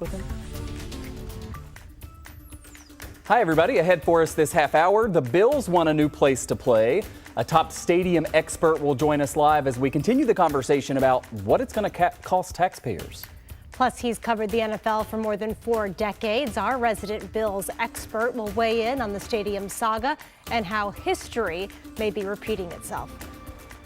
with him. Hi, everybody. Ahead for us this half hour, the Bills want a new place to play. A top stadium expert will join us live as we continue the conversation about what it's going to cost taxpayers. Plus, he's covered the NFL for more than 4 decades. Our resident Bills expert will weigh in on the stadium saga and how history may be repeating itself.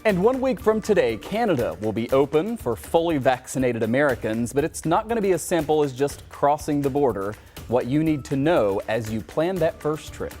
And 1 week from today, Canada will be open for fully vaccinated Americans, but it's not going to be as simple as just crossing the border. What you need to know as you plan that first trip.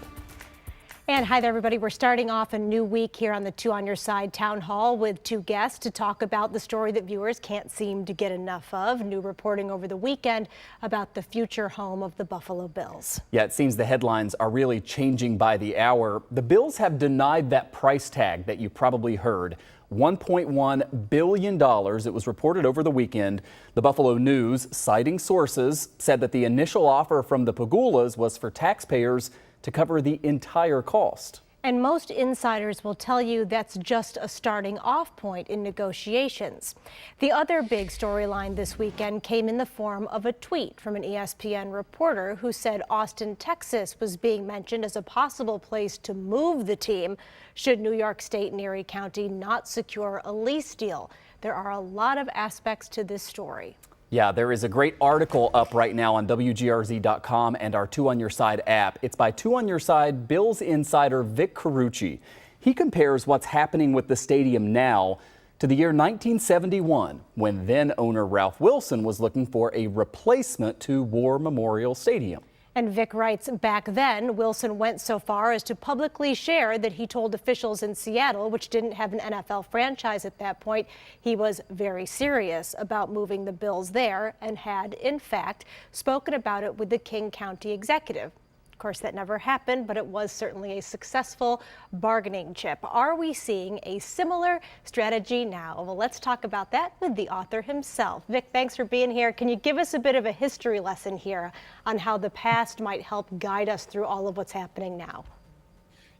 And hi there, everybody. We're starting off a new week here on the Two on Your Side Town Hall with 2 guests to talk about the story that viewers can't seem to get enough of. New reporting over the weekend about the future home of the Buffalo Bills. Yeah, it seems the headlines are really changing by the hour. The Bills have denied that price tag that you probably heard. $1.1 billion. It was reported over the weekend. The Buffalo News, citing sources, said that the initial offer from the Pagulas was for taxpayers to cover the entire cost. And most insiders will tell you that's just a starting off point in negotiations. The other big storyline this weekend came in the form of a tweet from an ESPN reporter who said Austin, Texas was being mentioned as a possible place to move the team should New York State and Erie County not secure a lease deal. There are a lot of aspects to this story. Yeah, there is a great article up right now on WGRZ.com and our Two on Your Side app. It's by Two on Your Side Bills insider Vic Carucci. He compares what's happening with the stadium now to the year 1971, when then owner Ralph Wilson was looking for a replacement to War Memorial Stadium. And Vic writes, back then, Wilson went so far as to publicly share that he told officials in Seattle, which didn't have an NFL franchise at that point, he was very serious about moving the Bills there and had, in fact, spoken about it with the King County executive. Of course, that never happened, but it was certainly a successful bargaining chip. Are we seeing a similar strategy now? Well, let's talk about that with the author himself. Vic, thanks for being here. Can you give us a bit of a history lesson here on how the past might help guide us through all of what's happening now?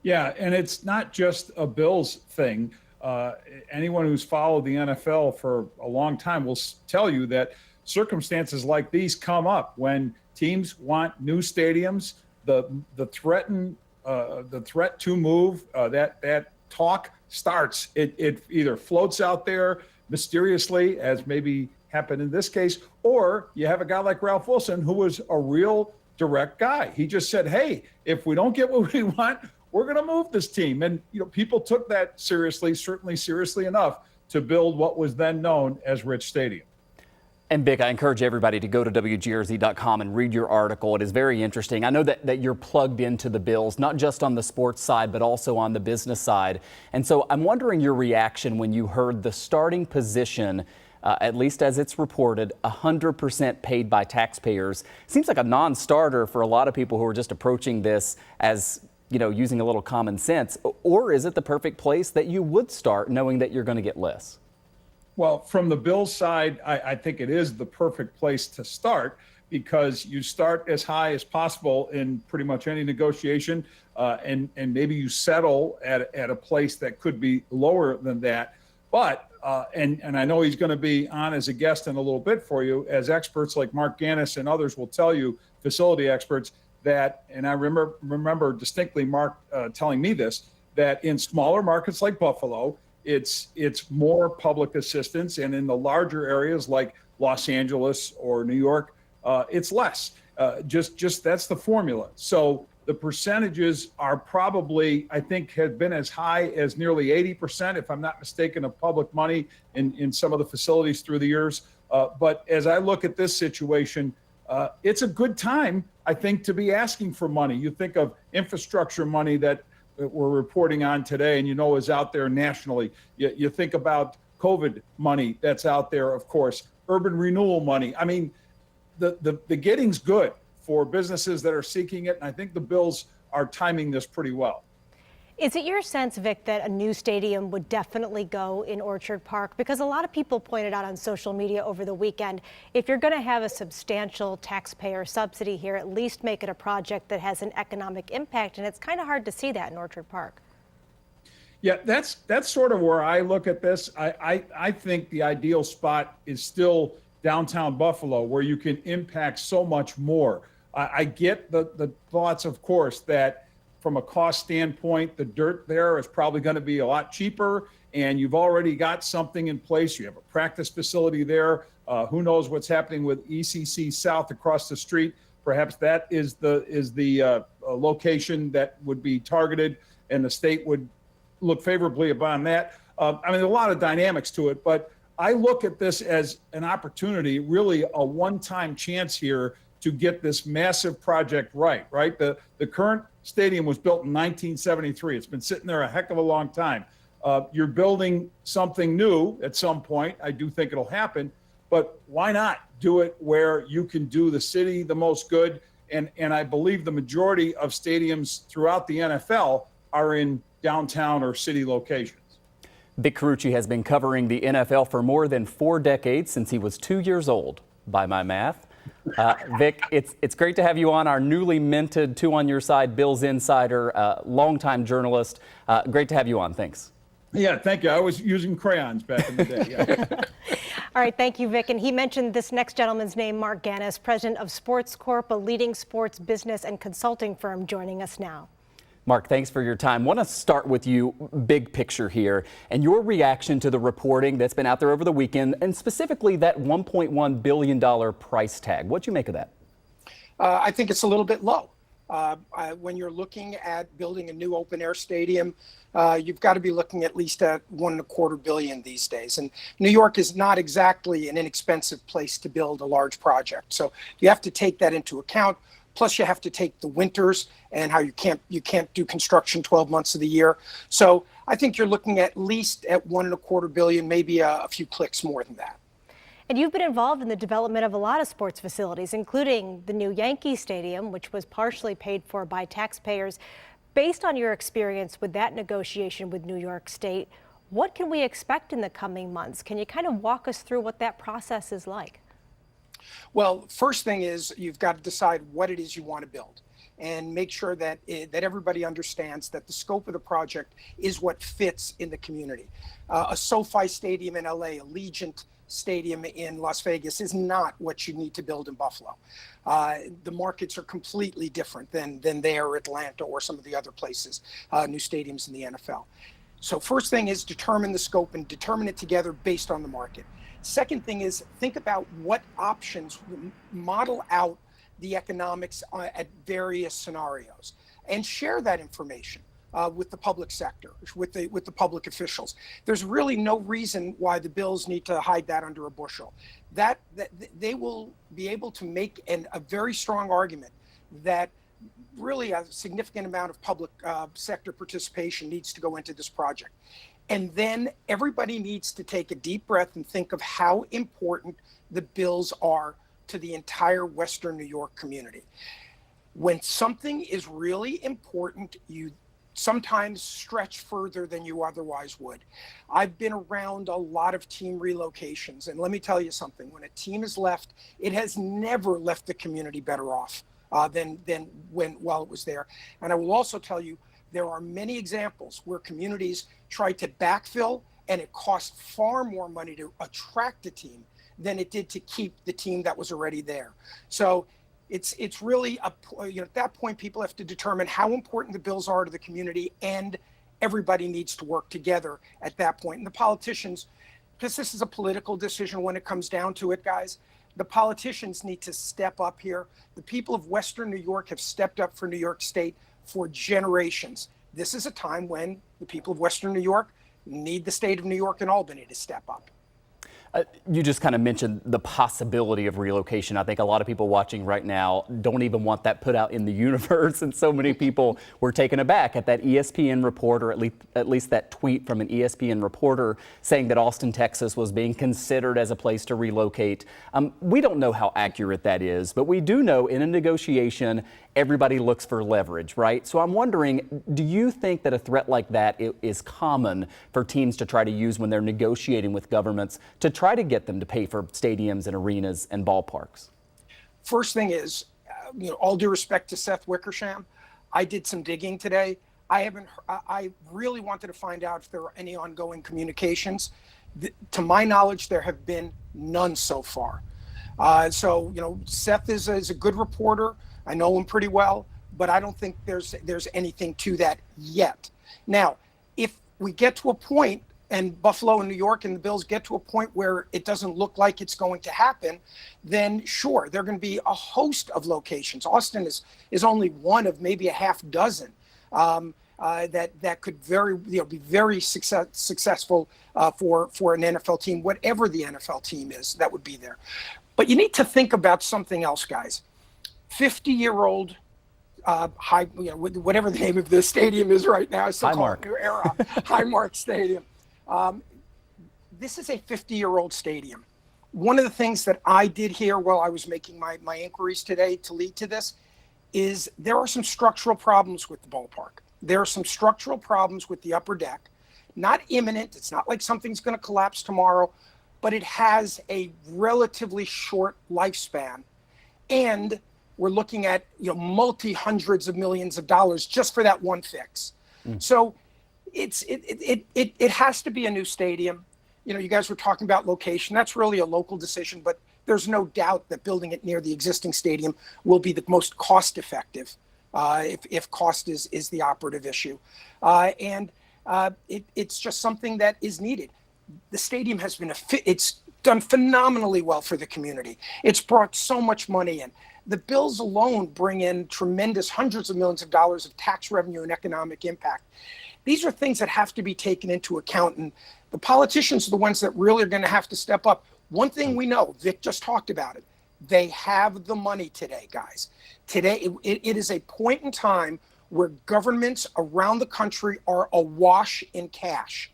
Yeah, and it's not just a Bills thing. Anyone who's followed the NFL for a long time will tell you that circumstances like these come up when teams want new stadiums. The threat to move, that talk starts. It either floats out there mysteriously, as maybe happened in this case, or you have a guy like Ralph Wilson, who was a real direct guy. He just said, hey, if we don't get what we want, we're going to move this team. And people took that seriously, certainly seriously enough to build what was then known as Rich Stadium. And Vic, I encourage everybody to go to WGRZ.com and read your article. It is very interesting. I know that you're plugged into the Bills, not just on the sports side, but also on the business side. And so I'm wondering your reaction when you heard the starting position, at least as it's reported, 100% paid by taxpayers. Seems like a non-starter for a lot of people who are just approaching this as, using a little common sense. Or is it the perfect place that you would start knowing that you're going to get less? Well, from the Bills side, I think it is the perfect place to start because you start as high as possible in pretty much any negotiation, and maybe you settle at a place that could be lower than that. But, and I know he's going to be on as a guest in a little bit for you, as experts like Mark Gannis and others will tell you, facility experts, that, and I remember distinctly Mark telling me this, that in smaller markets like Buffalo, it's more public assistance, and in the larger areas like Los Angeles or New York, it's less. Just that's the formula. So the percentages are probably, I think, have been as high as nearly 80%, if I'm not mistaken, of public money in some of the facilities through the years. But as I look at this situation, it's a good time, I think, to be asking for money. You think of infrastructure money that we're reporting on today and is out there nationally. You think about COVID money that's out there, of course, urban renewal money. I mean, the getting's good for businesses that are seeking it, and I think the Bills are timing this pretty well. Is it your sense, Vic, that a new stadium would definitely go in Orchard Park? Because a lot of people pointed out on social media over the weekend, if you're going to have a substantial taxpayer subsidy here, at least make it a project that has an economic impact. And it's kind of hard to see that in Orchard Park. Yeah, that's sort of where I look at this. I think the ideal spot is still downtown Buffalo, where you can impact so much more. I get the thoughts, of course, that from a cost standpoint, the dirt there is probably going to be a lot cheaper, and you've already got something in place. You have a practice facility there. Who knows what's happening with ECC South across the street? Perhaps that is the location that would be targeted, and the state would look favorably upon that. I mean, there's a lot of dynamics to it, but I look at this as an opportunity, really a one-time chance here to get this massive project right? The current stadium was built in 1973. It's been sitting there a heck of a long time. You're building something new at some point. I do think it'll happen, but why not do it where you can do the city the most good? And I believe the majority of stadiums throughout the NFL are in downtown or city locations. Vic Carucci has been covering the NFL for more than 4 decades, since he was 2 years old, by my math. Vic, it's great to have you on, our newly minted 2 on Your Side Bills insider, longtime journalist. Great to have you on. Thanks. Yeah, thank you. I was using crayons back in the day. Yeah. All right, thank you, Vic. And he mentioned this next gentleman's name, Mark Gannis, president of Sports Corp, a leading sports business and consulting firm, joining us now. Mark, thanks for your time. I want to start with you, big picture here, and your reaction to the reporting that's been out there over the weekend, and specifically that $1.1 billion price tag. What'd you make of that? I think it's a little bit low. When you're looking at building a new open air stadium, you've got to be looking at least at $1.25 billion these days. And New York is not exactly an inexpensive place to build a large project. So you have to take that into account. Plus you have to take the winters and how you can't do construction 12 months of the year. So I think you're looking at least at $1.25 billion, maybe a few clicks more than that. And you've been involved in the development of a lot of sports facilities, including the new Yankee Stadium, which was partially paid for by taxpayers. Based on your experience with that negotiation with New York State, what can we expect in the coming months? Can you kind of walk us through what that process is like? Well, first thing is you've got to decide what it is you want to build and make sure that everybody understands that the scope of the project is what fits in the community. A SoFi Stadium in LA, Allegiant Stadium in Las Vegas is not what you need to build in Buffalo. The markets are completely different than there, Atlanta, or some of the other places, new stadiums in the NFL. So first thing is determine the scope and determine it together based on the market. Second thing is think about what options, model out the economics at various scenarios and share that information with the public sector, with the public officials. There's really no reason why the bills need to hide that under a bushel. That they will be able to make a very strong argument that really a significant amount of public sector participation needs to go into this project. And then everybody needs to take a deep breath and think of how important the bills are to the entire Western New York community. When something is really important, you sometimes stretch further than you otherwise would. I've been around a lot of team relocations, and let me tell you something, when a team is left, it has never left the community better off than while it was there. And I will also tell you, there are many examples where communities tried to backfill and it cost far more money to attract a team than it did to keep the team that was already there. So it's really at that point, people have to determine how important the bills are to the community, and everybody needs to work together at that point. And the politicians, because this is a political decision when it comes down to it, guys, the politicians need to step up here. The people of Western New York have stepped up for New York State for generations. This is a time when the people of Western New York need the state of New York and Albany to step up. You just kind of mentioned the possibility of relocation. I think a lot of people watching right now don't even want that put out in the universe, and so many people were taken aback at that ESPN report, or at least that tweet from an ESPN reporter saying that Austin, Texas was being considered as a place to relocate. We don't know how accurate that is, but we do know in a negotiation, everybody looks for leverage, right? So I'm wondering, do you think that a threat like that is common for teams to try to use when they're negotiating with governments to try to get them to pay for stadiums and arenas and ballparks? First thing is, all due respect to Seth Wickersham, I did some digging today. I really wanted to find out if there were any ongoing communications. To my knowledge, there have been none so far. So, Seth is a good reporter. I know him pretty well, but I don't think there's anything to that yet. Now, if we get to a point, and Buffalo and New York and the Bills get to a point where it doesn't look like it's going to happen, then sure, there are going to be a host of locations. Austin is only one of maybe a half dozen that could be very successful for an NFL team, whatever the NFL team is that would be there. But you need to think about something else, guys. 50-year-old whatever the name of the stadium is right now, I still call it New Era, Highmark Stadium. This is a 50-year-old stadium. One of the things that I did here while I was making my inquiries today to lead to this is there are some structural problems with the ballpark. There are some structural problems with the upper deck. Not imminent. It's not like something's going to collapse tomorrow, but it has a relatively short lifespan. And we're looking at multi-hundreds of millions of dollars just for that one fix. So it has to be a new stadium. You guys were talking about location. That's really a local decision, but there's no doubt that building it near the existing stadium will be the most cost effective if cost is the operative issue. It's just something that is needed. The stadium has been it's done phenomenally well for the community. It's brought so much money in. The Bills alone bring in tremendous hundreds of millions of dollars of tax revenue and economic impact. These are things that have to be taken into account, and the politicians are the ones that really are going to have to step up. One thing we know, Vic just talked about it, they have the money today, guys. Today, it is a point in time where governments around the country are awash in cash.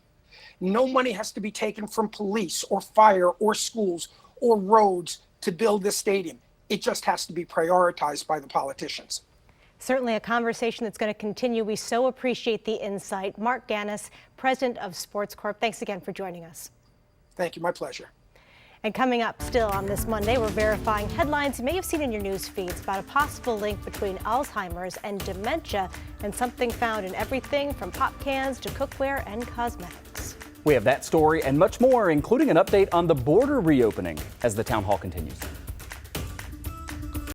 No money has to be taken from police or fire or schools or roads to build this stadium. It just has to be prioritized by the politicians. Certainly a conversation that's going to continue. We so appreciate the insight. Mark Gannis, president of Sports Corp. Thanks again for joining us. Thank you. My pleasure. And coming up still on this Monday, we're verifying headlines you may have seen in your news feeds about a possible link between Alzheimer's and dementia, and something found in everything from pop cans to cookware and cosmetics. We have that story and much more, including an update on the border reopening as the town hall continues.